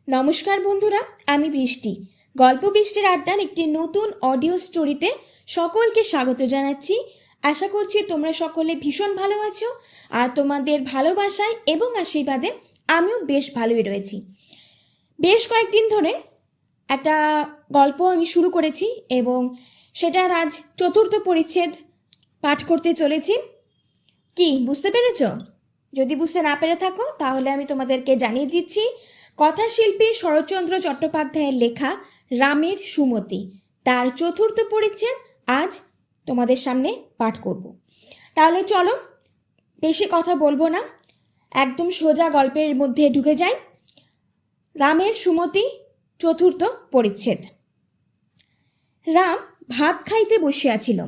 নমস্কার বন্ধুরা, আমি বৃষ্টি। গল্প বৃষ্টির আড্ডার একটি নতুন অডিও স্টোরিতে সকলকে স্বাগত জানাচ্ছি। আশা করছি তোমরা সকলে ভীষণ ভালো আছো, আর তোমাদের ভালোবাসায় এবং আশীর্বাদে আমিও বেশ ভালোই রয়েছি। বেশ কয়েকদিন ধরে একটা গল্প আমি শুরু করেছি এবং সেটার আজ চতুর্থ পরিচ্ছেদ পাঠ করতে চলেছি। কি বুঝতে পেরেছো? যদি বুঝতে না পেরে থাকো তাহলে আমি তোমাদেরকে জানিয়ে দিচ্ছি। কথাশিল্পী শরৎচন্দ্র চট্টোপাধ্যায়ের লেখা রামের সুমতি, তার চতুর্থ পরিচ্ছেদ আজ তোমাদের সামনে পাঠ করব। তাহলে চলো, বেশি কথা বলবো না, একদম সোজা গল্পের মধ্যে ঢুকে যাই। রামের সুমতি, চতুর্থ পরিচ্ছেদ। রাম ভাত খাইতে বসিয়াছিল।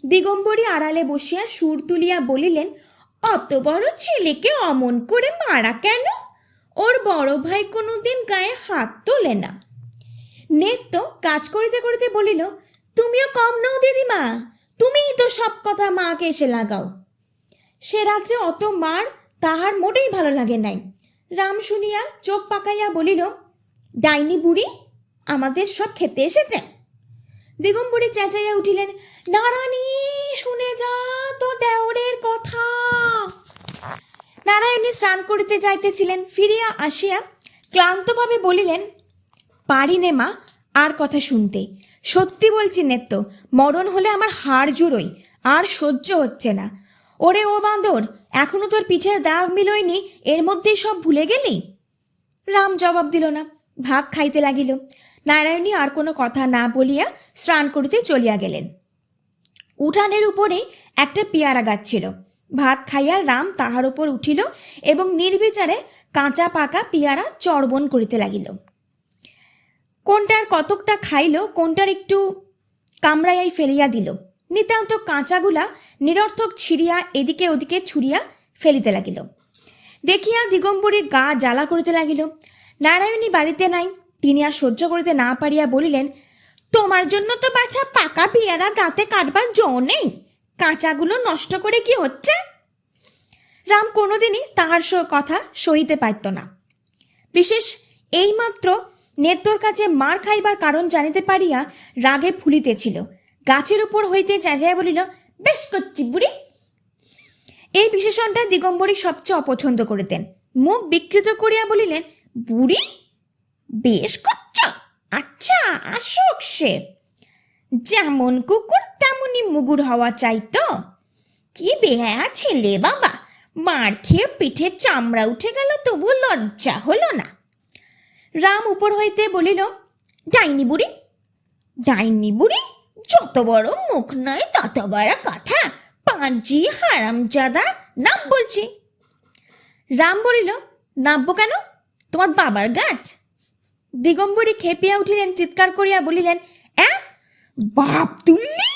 দিগম্বরী আড়ালে বসিয়া সুর তুলিয়া বলিলেন, অত বড় ছেলেকে অমন করে মারা কেন? ওর বড় ভাই কোনোদিন গায়ে হাত তোলে না। নেত্য কাজ করিতে করিতে বলিল, তুমিও কম নও দিদিমা, তুমিই তো সব কথা মাকে এসে লাগাও। সে রাত্রে অত মার তাহার মোটেই ভালো লাগে নাই। রাম শুনিয়া চোখ পাকাইয়া বলিল, ডাইনি বুড়ি আমাদের সব খেতে এসেছে। দিগম্বরী চেঁচাইয়া উঠিলেন, নারায়ণী শুনে যা তো দেওরের কথা। নারায়ণী স্নান করিতে যাইতেছিলেন, ফিরিয়া আসিয়া ক্লান্তভাবে বলিলেন, পারি নে মা আর কথা শুনতে। সত্যি বলছি নেত্য, মরণ হলে আমার হাড় জুড়োই, আর সহ্য হচ্ছে না। ওরে ও বাঁদর, এখনো তোর পিঠের দাগ মিলয়নি, এর মধ্যেই সব ভুলে গেলি? রাম জবাব দিল না, ভাত খাইতে লাগিল। নারায়ণী আর কোনো কথা না বলিয়া স্নান করিতে চলিয়া গেলেন। উঠানের উপরে একটা পেয়ারা গাছ ছিল। ভাত খাইয়া রাম তাহার উপর উঠিল এবং নির্বিচারে কাঁচা পাকা পেয়ারা চর্বণ করিতে লাগিল। কোনটার কতকটা খাইল, কোনটার একটু কামড়াইয়াই ফেলিয়া দিল। নিতান্ত কাঁচাগুলা নিরর্থক ছিঁড়িয়া এদিকে ওদিকে ছুড়িয়া ফেলিতে লাগিল। দেখিয়া দিগম্বরী গা জ্বালা করিতে লাগিল। নারায়ণী বাড়িতে নাই। তিনি আর সহ্য করিতে না পারিয়া বলিলেন, তোমার জন্য তো বাছা পাকা পেয়ারা দাঁতে কাটবার জো নেই, কাঁচাগুলো নষ্ট করে কি হচ্ছে? রাম কোনোদিনই তাহার কথা সহিতে পারত না। বিশেষ এইমাত্র নেত্তর কাছে মার খাইবার কারণ জানিতে পারিয়া রাগে ফুলিতেছিল। গাছের উপর হইতে চেঁচাইয়া বলিল, বেশ করছি বুড়ি। এই বিশেষণটা দিগম্বরী সবচেয়ে অপছন্দ করিতেন। মুখ বিকৃত করিয়া বলিলেন, বুড়ি বেশ করছ? আচ্ছা আসুক সে। যেমন কুকুর তেমনই মুগুর হওয়া চাই তো। কি বেহায়া ছেলে বাবা, মার খেয়ে পিঠে চামড়া উঠে গেল তবু লজ্জা হলো না। রাম উপর হইতে বলিল, ডাইনি বুড়ি। ডাইনি বুড়ি? যত বড় মুখ নয় তত বড় কথা। পাঁজি হারামজাদা, নাম বলছি। রাম বলিল, নামবো কেন? তোমার বাবার গাছ? দিগম্বরী খেপিয়া উঠিলেন, চিৎকার করিয়া বলিলেন, বাপ তুললি?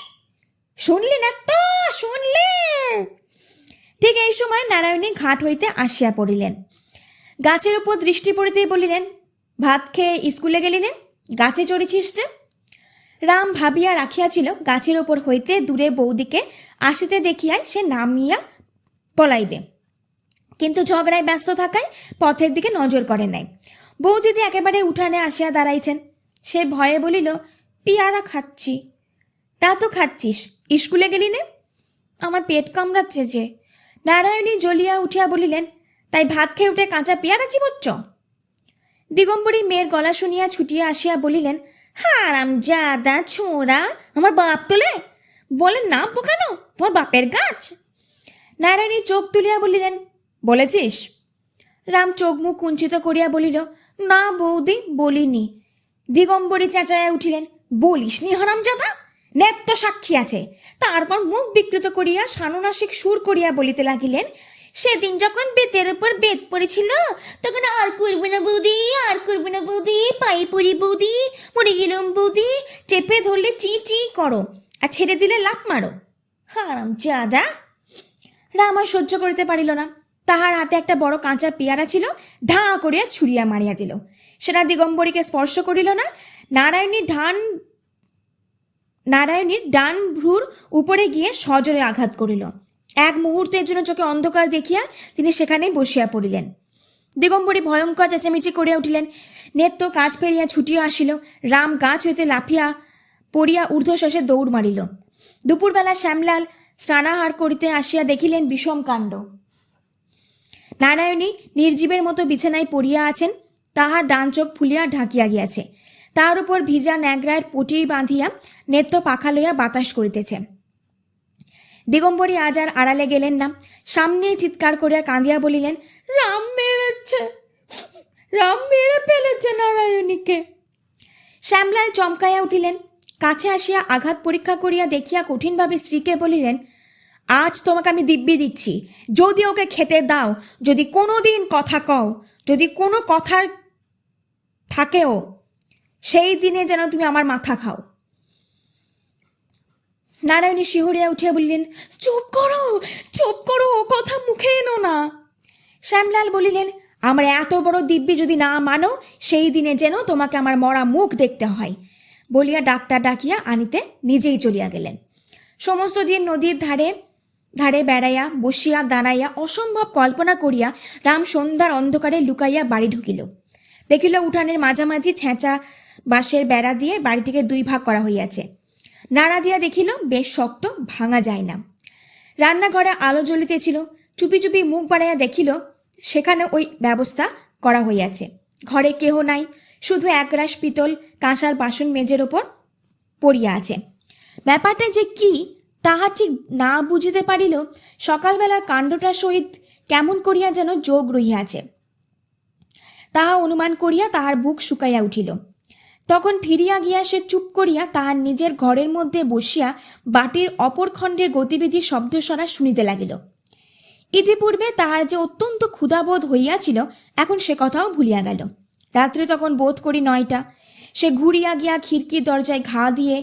শুনলি না তো? শুনলি? ঠিক এই সময় নারায়ণী ঘাট হইতে আসিয়া পড়িলেন। গাছের উপর দৃষ্টি পড়িতেই বলিলেন, ভাত খেয়ে স্কুলে গেলি নে? গাছে চড়েছিস যে? রাম ভাবিয়া রাখিয়াছিল গাছের ওপর হইতে দূরে বৌদিকে আসিতে দেখিয়াই সে নামিয়া পলাইবে, কিন্তু ঝগড়ায় ব্যস্ত থাকায় পথের দিকে নজর করে নাই। বৌদিদি একেবারে উঠানে আসিয়া দাঁড়াইছেন। সে ভয়ে বলিল, পেয়ারা খাচ্ছি। তা তো খাচ্ছিস, স্কুলে গেলি নে? আমার পেট কামড়াচ্ছে যে। নারায়ণী জ্বলিয়া উঠিয়া বলিলেন, তাই ভাত খেয়ে উঠে কাঁচা পেয়ারা চিবোচ্ছ? দিগম্বরী মেয়ের গলা শুনিয়া ছুটিয়া আসিয়া বলিলেন, হারামজাদা ছোঁড়া, আমার বাপ তোলে? বলেন না কেন? তোমার বাপের গাছ। নারায়ণী চোখ তুলিয়া বলিলেন, বলেছিস? রাম চোখ মুখ কুঞ্চিত করিয়া বলিল, না বৌদি, বলিনি। দিগম্বরী চেঁচাইয়া উঠিলেন, বলিসনি হারামজাদা? নেত্য সাক্ষী আছে। তারপর মুখ বিকৃত করিয়া সানুনাসিক সুর করিয়া বলিতে লাগিলেন, সেদিন যখন বেতের উপর বেত পড়েছিল তখন আর করবে না বৌদি, আর করবে না বৌদি, পায়ে পড়ি বৌদি, মরে গেলাম বৌদি, চেপে ধরলে চি চি করো আর ছেড়ে দিলে লাফ মারো। হারামজাদা। রাম আর সহ্য করিতে পারিল না। তাহার হাতে একটা বড় কাঁচা পেয়ারা ছিল, ঢাঁ করিয়া ছুঁড়িয়া মারিয়া দিল। সেটা দিগম্বরীকে স্পর্শ করিল না। নারায়ণীর ডান ভ্রুর উপরে গিয়ে সজোরে আঘাত করিল। এক মুহূর্তের জন্য চোখে অন্ধকার দেখিয়া তিনি সেখানেই বসিয়া পড়িলেন। দিগম্বরী ভয়ঙ্কর চেঁচামেচি করিয়া উঠিলেন। নেত্য কাজ ফেরিয়া ছুটিয়া আসিল। রাম গাছ হইতে লাফিয়া পড়িয়া ঊর্ধ্বশ্বাসে দৌড় মারিল। দুপুরবেলা শ্যামলাল স্নানাহার করিতে আসিয়া দেখিলেন বিষম কাণ্ড। নারায়ণী নির্জীবের মতো বিছানায় পড়িয়া আছেন। তাহার ডান চোখ ফুলিয়া ঢাকিয়া গিয়াছে। তার উপর ভিজা ন্যাগড়ার পটি বাঁধিয়া নেত্য পাখা লইয়া বাতাস করিতেছে। দিগম্বরী আজ আর আড়ালে গেলেন না। সামনেই চিৎকার করিয়া কাঁদিয়া বলিলেন, রাম মেরেছে, রাম মেরে ফেলেছে নারায়ণীকে। শ্যামলাল চমকাইয়া উঠিলেন। কাছে আসিয়া আঘাত পরীক্ষা করিয়া দেখিয়া কঠিনভাবে স্ত্রীকে বলিলেন, আজ তোমাকে আমি দিব্যি দিচ্ছি, যদি ওকে খেতে দাও, যদি কোনো দিন কথা কও, যদি কোনো কথার থাকেও, সেই দিনে যেন তুমি আমার মাথা খাও। নারায়ণী শিহরিয়া উঠিয়া বলিলেন, চুপ করো, চুপ করো, কথা মুখে এনো না। শ্যামলাল বলিলেন, আমার এত বড় দিব্যি যদি না মানো, সেই দিনে যেন তোমাকে আমার মরা মুখ দেখতে হয়। বলিয়া ডাক্তার ডাকিয়া আনিতে নিজেই চলিয়া গেলেন। সমস্ত দিন নদীর ধারে ধারে বেড়াইয়া বসিয়া দাঁড়াইয়া অসম্ভব কল্পনা করিয়া রাম সন্ধ্যার অন্ধকারে লুকাইয়া বাড়ি ঢুকিল। দেখিল উঠানের মাঝামাঝি ছেঁচা বাঁশের বেড়া দিয়ে বাড়িটিকে দুই ভাগ করা হইয়াছে। নাড়া দিয়া দেখিল বেশ শক্ত, ভাঙা যায় না। রান্নাঘরে আলো জ্বলিতেছিল। চুপি চুপি মুখ বাড়াইয়া দেখিল সেখানে ওই ব্যবস্থা করা হইয়াছে। ঘরে কেহ নাই, শুধু একরাশ পিতল কাঁসার বাসন মেজের ওপর পড়িয়া আছে। ব্যাপারটা যে কি তাহা ঠিক না বুঝিতে পারিল সকালবেলার কাণ্ডটার সহিত কেমন করিয়া যেন যোগ রহিয়াছে। তাহা অনুমান করিয়া তাহার বুক শুকাইয়া উঠিল। তখন ফিরিয়া গিয়া সে চুপ করিয়া তাহার নিজের ঘরের মধ্যে বসিয়া বাটির অপর খণ্ডের গতিবিধি শব্দস্বরা শুনিতে লাগিল। ইতিপূর্বে তাহার যে অত্যন্ত ক্ষুধাবোধ হইয়াছিল, এখন সে কথাও ভুলিয়া গেল। রাত্রে তখন বোধ করি 9টা। সে ঘুরিয়া গিয়া খিড়কির দরজায় ঘা দিয়ে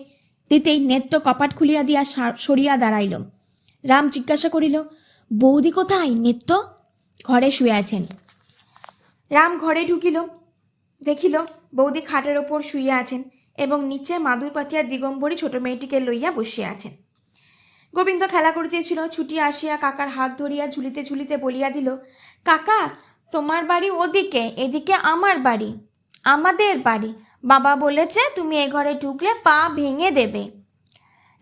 দিতেই নেত্য কপাট খুলিয়া দিয়া সরিয়া দাঁড়াইল। রাম জিজ্ঞাসা করিল, বৌদি কোথায়? নেত্য ঘরে শুয়ে আছেন। রাম ঘরে ঢুকিল, দেখিল বৌদি খাটের ওপর শুইয়া আছেন এবং নিচে মাদুর পাতিয়া দিগম্বরী ছোট মেয়েটিকে লইয়া বসিয়া আছেন। গোবিন্দ খেলা করিতেছিল। ছুটিয়া আসিয়া কাকার হাত ধরিয়া ঝুলিতে ঝুলিতে বলিয়া দিল, কাকা, তোমার বাড়ি ওদিকে, এদিকে আমার বাড়ি, আমাদের বাড়ি। বাবা বলেছে তুমি এ ঘরে ঢুকলে পা ভেঙে দেবে।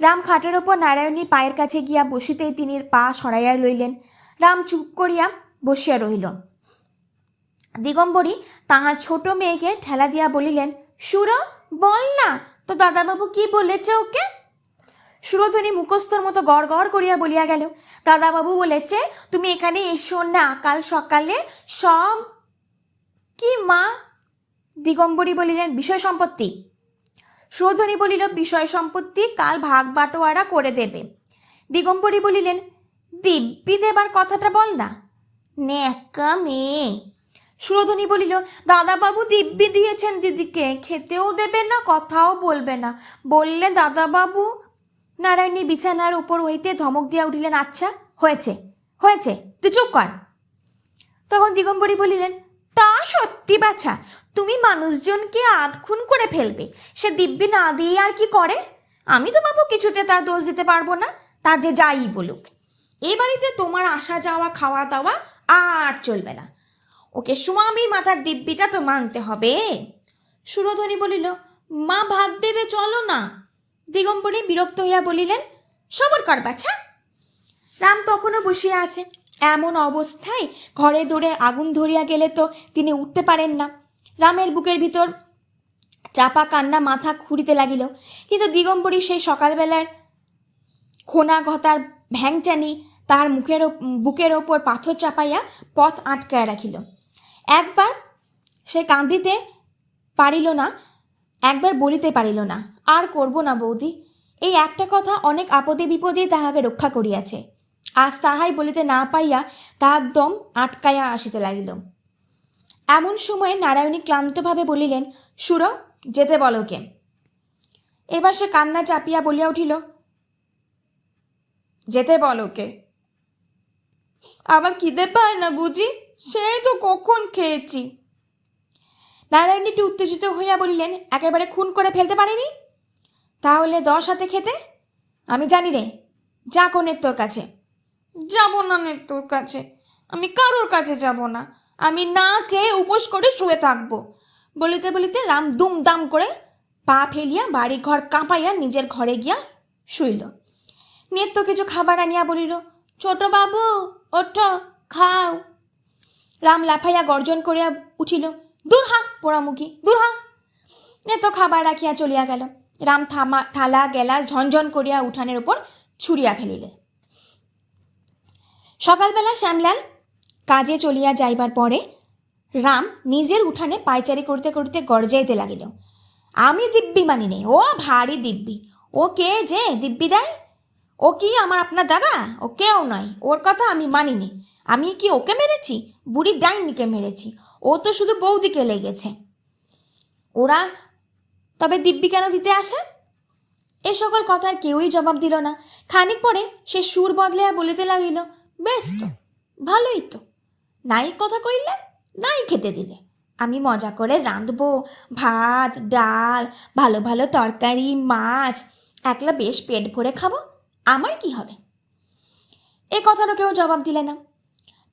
রাম খাটের ওপর নারায়ণীর পায়ের কাছে গিয়া বসিতেই তিনি পা সরাইয়া লইলেন। রাম চুপ করিয়া বসিয়া রহিল। দিগম্বরী তাহার ছোট মেয়েকে ঠেলা দিয়া বলিলেন, সুর, বল না তো দাদাবাবু কি বলেছে ওকে। সুরধ্বনি মুখস্থর মতো গড় গড় করিয়া বলিয়া গেল, দাদাবাবু বলেছে তুমি এখানে এসো না, কাল সকালে সব। কি মা? দিগম্বরী বলিলেন, বিষয় সম্পত্তি। সুরধ্বনি বলিল, বিষয় সম্পত্তি কাল ভাগ বাটোয়ারা করে দেবে। দিগম্বরী বলিলেন, দিব্যি দেবার কথাটা বল না। ন্যাকা মেয়ে। সুরধ্বনি বলিল, দাদাবাবু দিব্যি দিয়েছেন দিদিকে, খেতেও দেবে না, কথাও বলবে না, বললে দাদাবাবু। নারায়ণী বিছানার উপর হইতে ধমক দিয়া উঠিলেন, আচ্ছা হয়েছে হয়েছে, তুই চুপ কর। তখন দিগম্বরী বলিলেন, তা সত্যি বাছা, তুমি মানুষজনকে আধখুন করে ফেলবে। সে দিব্যি না দিয়ে আর কি করে? আমি তো বাবু কিছুতে তার দোষ দিতে পারবো না, তার যে যাই বলুক। এ বাড়িতে তোমার আসা যাওয়া খাওয়া দাওয়া আর চলবে না। ওকে স্বামী মাথার দিব্যিটা তো মানতে হবে। সুরধ্বনি বলিল, মা ভাত দেবে, চলো না। দিগম্বরী বিরক্ত হইয়া বলিলেন, সবর কর বাছা। রাম তখনও বসিয়া আছে। এমন অবস্থায় ঘরে দৌড়ে আগুন ধরিয়া গেলে তো তিনি উঠতে পারেন না। রামের বুকের ভিতর চাপা কান্না মাথা খুঁড়িতে লাগিল। কিন্তু দিগম্বরী সেই সকালবেলার খোনা ঘতার ভ্যাংচানি তাহার বুকের ওপর পাথর চাপাইয়া পথ আটকায়া রাখিল। একবার সে কাঁদিতে পারিল না, একবার বলিতে পারিল না, আর করব না বৌদি। এই একটা কথা অনেক আপদে বিপদে তাহাকে রক্ষা করিয়াছে। আজ তাহাই বলিতে না পাইয়া তাহার দম আটকাইয়া আসিতে লাগিল। এমন সময় নারায়ণী ক্লান্তভাবে বলিলেন, সুর, যেতে বলো কে। এবার সে কান্না চাপিয়া বলিয়া উঠিল, যেতে বলো কে। আবার খিদে পায় না বুঝি? সেই তো কখন খেয়েছি। নারায়ণী একটু উত্তেজিত হইয়া বলিলেন, একেবারে খুন করে ফেলতে পারিনি? তাহলে 10 হাতে খেতে? আমি জানি রে, যা কোনের তোর কাছে। যাব না তোর কাছে, আমি কারোর কাছে যাব না। আমি না খেয়ে উপোস করে শুয়ে থাকবো। বলিতে বলিতে রাম দুমদাম করে পা ফেলিয়া বাড়ি ঘর কাঁপাইয়া নিজের ঘরে গিয়া শুইল। নিত্য কিছু খাবার আনিয়া বলিল, ছোট বাবু ওঠো, খাও। রাম লাফাইয়া গর্জন করিয়া উঠিল, দূর হা পোড়ামুখী, দূর হা। নিত্য খাবার রাখিয়া চলিয়া গেল। রাম থালা গেলা ঝনঝন করিয়া উঠানের উপর ছুড়িয়া ফেলিলে। সকালবেলা শ্যামলাল কাজে চলিয়া যাইবার পরে রাম নিজের উঠানে পায়চারি করতে করতে গর্জাইতে লাগিল, আমি দিব্যি মানি নে, ও ভারী দিব্যি। ও কে যে দিব্যি দেয়? ও কি আমার আপনার দাদা? ও কেউ নয়, ওর কথা আমি মানি নে। আমি কি ওকে মেরেছি? বুড়ি ডাইনিকে মেরেছি, ও তো শুধু বৌদিকে লেগেছে। ওরা তবে দিব্যি কেন দিতে আসে? এ সকল কথার কেউই জবাব দিল না। খানিক পরে সে সুর বদলাইয়া বলিতে লাগিল, বেশ তো, ভালোই তো, নাই কথা কইলে, নাই খেতে দিলে। আমি মজা করে রাঁধবো, ভাত ডাল, ভালো ভালো তরকারি, মাছ, একলা বেশ পেট ভরে খাবো, আমার কি হবে? এ কথারও কেউ জবাব দিলে না।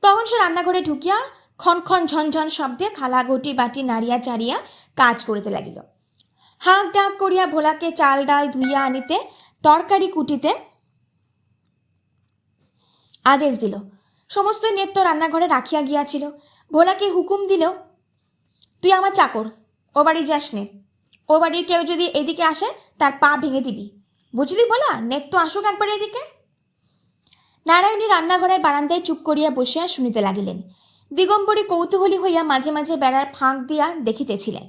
তখন সে রান্নাঘরে ঢুকিয়া ক্ষণ ক্ষণ ঝনঝন শব্দে থালা ঘটি বাটি নাড়িয়া চাড়িয়া কাজ করিতে লাগিল। হাঁক ডাক করিয়া ভোলাকে চাল ডাল ধুইয়া আনিতে, তরকারি কুটিতে আদেশ দিল। সমস্ত নেত্য রান্নাঘরে রাখিয়া গিয়াছিল। ভোলাকে হুকুম দিল, তুই আমার চাকর, ও বাড়ি যাস নে। ও বাড়ির কেউ যদি এদিকে আসে তার পা ভেঙে দিবি, বুঝলি ভোলা? নেত্য আসুক একবার এদিকে। নারায়ণী রান্নাঘরের বারান্দায় চুপ করিয়া বসিয়া শুনিতে লাগিলেন। দিগম্বরী কৌতূহলী হইয়া মাঝে মাঝে বেড়ার ফাঁক দিয়া দেখিতেছিলেন।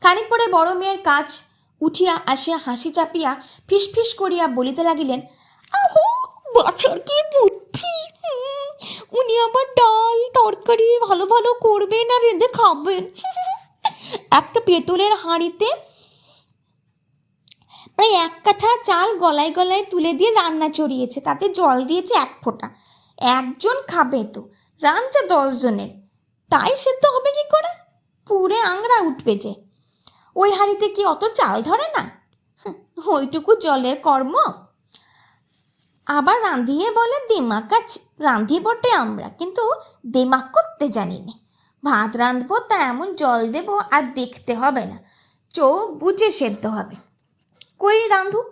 খানিক পরে বড় মেয়ের কাজ উঠিয়া আসিয়া হাসি চাপিয়া ফিসফিস করিয়া বলিতে লাগিলেন, আহো বাছার কি বুদ্ধি! উনি আবার ডাল তরকারি ভালো ভালো করবেন আর রেঁধে খাবেন। একটা পেতলের হাঁড়িতে প্রায় 1 কাঠা চাল গলায় গলায় তুলে দিয়ে রান্না চড়িয়েছে, তাতে জল দিয়েছে 1 ফোঁটা। একজন খাবে তো, রান্না 10 জনের, তাই সেদ্ধ হবে কি করে? পুরে আংড়া উঠবে যে। ওই হাঁড়িতে কি অত চাল ধরে না? ওইটুকু জলের কর্ম। আবার রাঁধিয়ে বলে দিমাক আছে। রাঁধি বটে আমরা, কিন্তু দিমাক করতে জানি না। ভাত রাঁধবো তা এমন জল দেব আর দেখতে হবে না, চোখ বুঝে সেদ্ধ হবে। কই রাঁধুক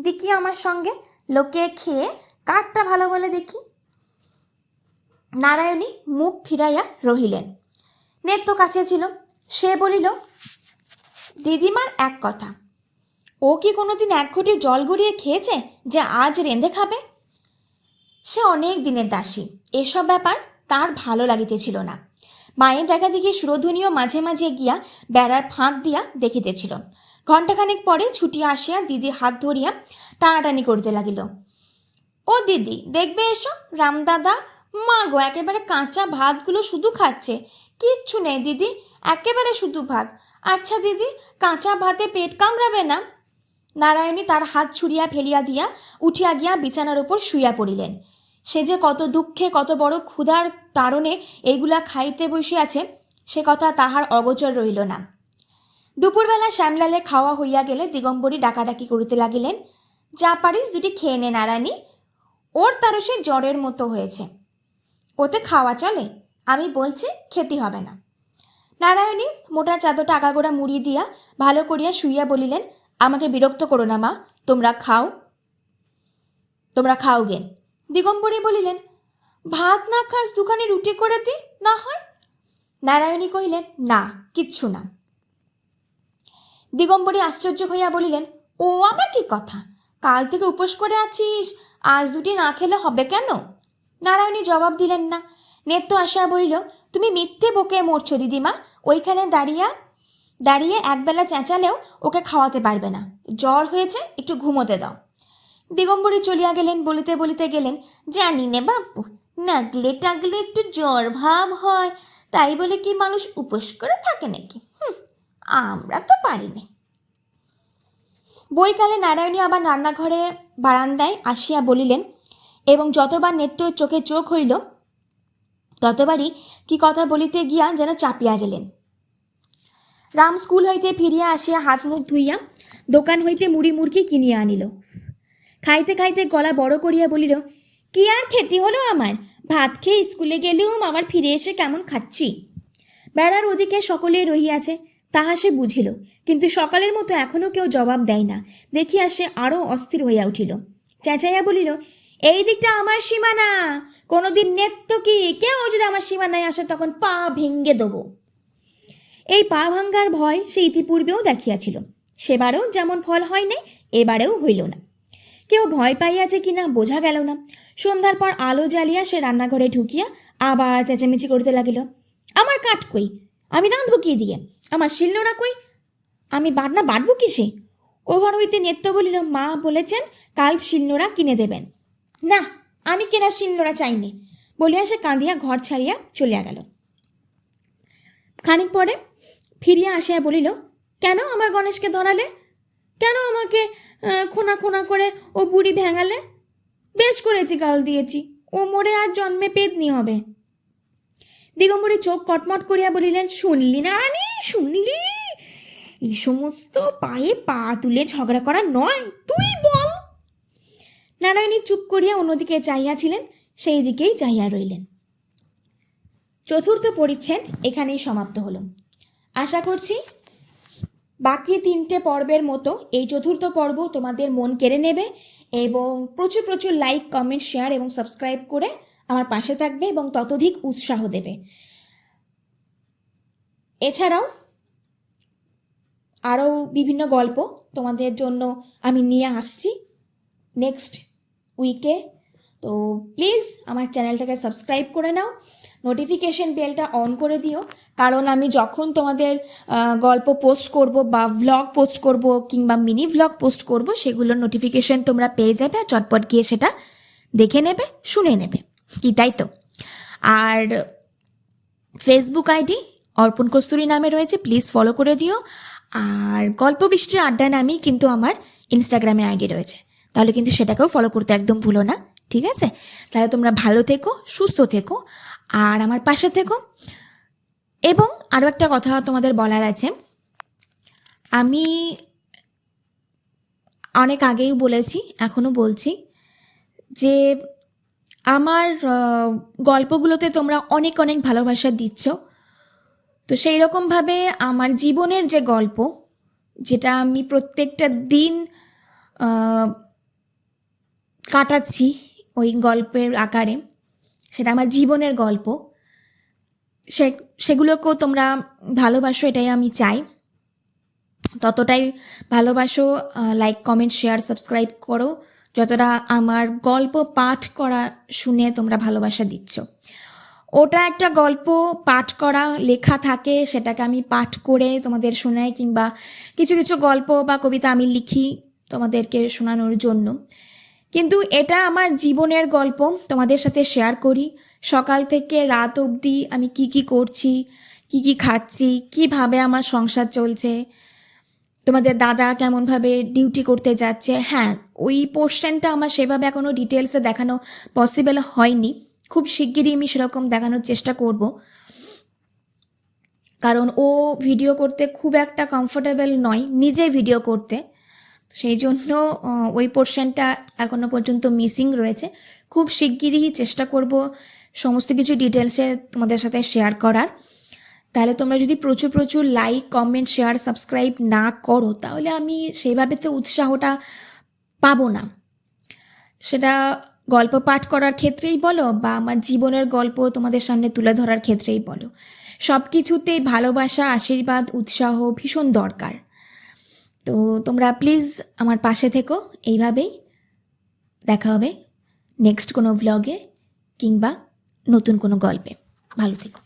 দেখি আমার সঙ্গে, লোকে খেয়ে কারটা ভালো বলে দেখি। নারায়ণী মুখ ফিরাইয়া রহিলেন। নেত্য কাছে ছিল। সে বলিল, দিদিমার এক কথা, ও কি কোনোদিন 1 ঘটি জল গড়িয়ে খেয়েছে যে আজ রেঁধে খাবে? সে অনেক দিনের দাসী, এসব ব্যাপার তার ভালো লাগিতেছিল না। মায়ের দেখা দেখি সুরধ্বনিও মাঝে মাঝে গিয়া বেড়ার ফাঁক দিয়া দেখিতেছিল। ঘণ্টাখানেক পরে ছুটিয়া আসিয়া দিদির হাত ধরিয়া টানাটানি করিতে লাগিল। ও দিদি, দেখবে এসো, রামদাদা মা গো একেবারে কাঁচা ভাতগুলো শুধু খাচ্ছে, কিচ্ছু নেই দিদি, একেবারে শুধু ভাত। আচ্ছা দিদি, কাঁচা ভাতে পেট কামড়াবে না? নারায়ণী তার হাত ছুড়িয়া ফেলিয়া দিয়া উঠিয়া গিয়া বিছানার উপর শুইয়া পড়িলেন। সে যে কত দুঃখে কত বড় ক্ষুধার তাড়নে এইগুলা খাইতে বসিয়াছে সে কথা তাহার অগোচর রইল না। দুপুরবেলা শ্যামলালে খাওয়া হইয়া গেলে দিগম্বরী ডাকাডাকি করিতে লাগিলেন, যা পারিস 2টি খেয়ে নে নারায়ণী, ওর তারও সে জ্বরের মতো হয়েছে, ওতে খাওয়া চলে? আমি বলছি খেতে হবে না। নারায়ণী মোটা চাদরটা আগাগোড়া মুড়ি দিয়া ভালো করিয়া শুইয়া বলিলেন, আমাকে বিরক্ত করো না মা, তোমরা খাও গে। দিগম্বরী বলিলেন, ভাত না খাস 2খানি রুটি করে দি না হয়? নারায়ণী কহিলেন, না, কিচ্ছু না। দিগম্বরী আশ্চর্য হইয়া বলিলেন, ও আবার কি কথা? কাল থেকে উপোস করে আছিস, আজ 2টি না খেলে হবে কেন? নারায়ণী জবাব দিলেন না। নেত্য আসিয়া বলিল, তুমি মিথ্যে বকে মরছো দিদিমা, ওইখানে দাঁড়িয়ে একবেলা চেঁচালেও ওকে খাওয়াতে পারবে না, জ্বর হয়েছে, একটু ঘুমোতে দাও। দিগম্বরী চলিয়া গেলেন। বলিতে বলিতে গেলেন, জানি নে বাপু, নাগলে টাগলে একটু জ্বর ভাব হয়, তাই বলে কি মানুষ উপোস করে থাকে নাকি? আমরা তো পারি না। বৈকালে নারায়ণী আবার রান্নাঘরে বারান্দায় আসিয়া বলিলেন, এবং যতবার নেত্য চোখে চোখ হইল ততবারই কি কথা বলিতে গিয়া যেন চাপিয়া গেলেন। রাম স্কুল হইতে ফিরিয়া আসিয়া হাত মুখ ধুইয়া দোকান হইতে মুড়ি মুড়কি কিনিয়া আনিল। খাইতে খাইতে গলা বড় করিয়া বলিল, কি আর খেতে হলো আমার, ভাত খেয়ে স্কুলে গেলেও আবার ফিরে এসে কেমন খাচ্ছি। বেড়ার ওদিকে সকলে রহিয়াছে, তাহা সে বুঝিল, কিন্তু সকালের মতো এখনও কেউ জবাব দেয় না। দেখিয়া সে আরও অস্থির হইয়া উঠিল। চেঁচাইয়া বলিল, এই দিকটা আমার সীমানা, কোনোদিন নেত্য কি কেউ যদি আমার সীমানায় আসে তখন পা ভেঙ্গে দেবো। এই পা ভাঙ্গার ভয় সে ইতিপূর্বেও দেখিয়াছিল, সেবারেও যেমন ফল হয় নাই এবারেও হইল না। কেউ ভয় পাইয়াছে কিনা বোঝা গেল না। সন্ধ্যার পর আলো জ্বালিয়া সে রান্নাঘরে ঢুকিয়া আবার চেঁচামেচি করিতে লাগিল, আমার কাঠ কই, আমি রাঁধবো কি দিয়ে, আমার শিলনোড়া কই, আমি বাটনা বাটবো কিসে। ও ঘর হইতে নেত্য বলিল, মা বলেছেন কাল শিলনোড়া কিনে দেবেন। না, আমি কেনা শিলনোড়া চাইনি বলিয়া সে কাঁদিয়া ঘর ছাড়িয়া চলিয়া গেল। খানিক পরে ফিরিয়া আসিয়া বলিল, কেন আমার গণেশকে ধরালে, কেন আমাকে খোনা খোনা করে ও বুড়ি ভেঙালে। বেশ করেছি, গাল দিয়েছি, ও মরে আর জন্মে পেদনি হবে। দিগম্বরী চোখ কটমট করিয়া বলিলেন, শুনলি না রানী, শুনলি? এই সমস্ত পায়ে পা তুলে ঝগড়া করা নয়, তুই বল। নারায়ণী চুপ করিয়া অন্যদিকে চাইয়াছিলেন, সেই দিকেই চাইয়া রইলেন। চতুর্থ পরিচ্ছেদ এখানেই সমাপ্ত হলো। আশা করছি বাকি 3টে পর্বের মতো এই চতুর্থ পর্ব তোমাদের মন কেড়ে নেবে এবং প্রচুর প্রচুর লাইক, কমেন্ট, শেয়ার এবং সাবস্ক্রাইব করে আমার পাশে থাকবে এবং ততোধিক উৎসাহ দেবে। এছাড়াও আরও বিভিন্ন গল্প তোমাদের জন্য আমি নিয়ে আসছি নেক্সট উইকে। তো প্লিজ আমার চ্যানেলটাকে সাবস্ক্রাইব করে নাও, নোটিফিকেশন বেলটা অন করে দিও, কারণ আমি যখন তোমাদের গল্প পোস্ট করব বা ভ্লগ পোস্ট করব কিংবা মিনি ভ্লগ পোস্ট করব সেগুলোর নোটিফিকেশন তোমরা পেয়ে যাবে আর চটপট গিয়ে সেটা দেখে নেবে, শুনে নেবে, কি তাই তো? আর ফেসবুক আইডি অর্পণ কস্তুরী নামে রয়েছে, প্লিজ ফলো করে দিও। আর গল্প বৃষ্টির আড্ডা নামেই কিন্তু আমার ইনস্টাগ্রামের আইডি রয়েছে, তাহলে কিন্তু সেটাকেও ফলো করতে একদম ভুলো না, ঠিক আছে? তাহলে তোমরা ভালো থেকো, সুস্থ থেকো আর আমার পাশে থেকো। এবং আরও একটা কথা তোমাদের বলার আছে, আমি অনেক আগেই বলেছি, এখনও বলছি, যে আমার গল্পগুলোতে তোমরা অনেক অনেক ভালোবাসা দিচ্ছ। তো সেই রকমভাবে আমার জীবনের যে গল্প, যেটা আমি প্রত্যেকটা দিন কাটাচ্ছি ওই গল্পের আকারে, সেটা আমার জীবনের গল্প, সেগুলোকেও তোমরা ভালোবাসো, এটাই আমি চাই। ততটাই ভালোবাসো, লাইক, কমেন্ট, শেয়ার, সাবস্ক্রাইব করো, যতটা আমার গল্প পাঠ করা শুনে তোমরা ভালোবাসা দিচ্ছ। ওটা একটা গল্প পাঠ করা লেখা থাকে, সেটাকে আমি পাঠ করে তোমাদের শোনাই, কিংবা কিছু কিছু গল্প বা কবিতা আমি লিখি তোমাদেরকে শোনানোর জন্য। কিন্তু এটা আমার জীবনের গল্প, তোমাদের সাথে শেয়ার করি। সকাল থেকে রাত অবধি আমি কি কি করছি, কি কি খাচ্ছি, কিভাবে আমার সংসার চলছে, তোমাদের দাদা কেমনভাবে ডিউটি করতে যাচ্ছে। হ্যাঁ, ওই পোর্শনটা আমার সেভাবে এখনও ডিটেলসে দেখানো পসিবল হয়নি, খুব শিগগিরই আমি সেরকম দেখানোর চেষ্টা করব, কারণ ও ভিডিও করতে খুব একটা কমফোর্টেবল নয় নিজে ভিডিও করতে, সেই জন্য ওই পোর্শনটা এখনও পর্যন্ত মিসিং রয়েছে। খুব শিগগিরই চেষ্টা করব সমস্ত কিছু ডিটেলসে তোমাদের সাথে শেয়ার করার। তাহলে তোমরা যদি প্রচুর প্রচুর লাইক, কমেন্ট, শেয়ার, সাবস্ক্রাইব না করো, তাহলে আমি সেইভাবে তো উৎসাহটা পাবো না। সেটা গল্প পাঠ করার ক্ষেত্রেই বলো বা আমার জীবনের গল্প তোমাদের সামনে তুলে ধরার ক্ষেত্রেই বলো, সব কিছুতেই ভালোবাসা, আশীর্বাদ, উৎসাহ ভীষণ দরকার। তো তোমরা প্লিজ আমার পাশে থেকো। এইভাবেই দেখা হবে নেক্সট কোনো ভ্লগে কিংবা নতুন কোনো গল্পে। ভালো থেকো।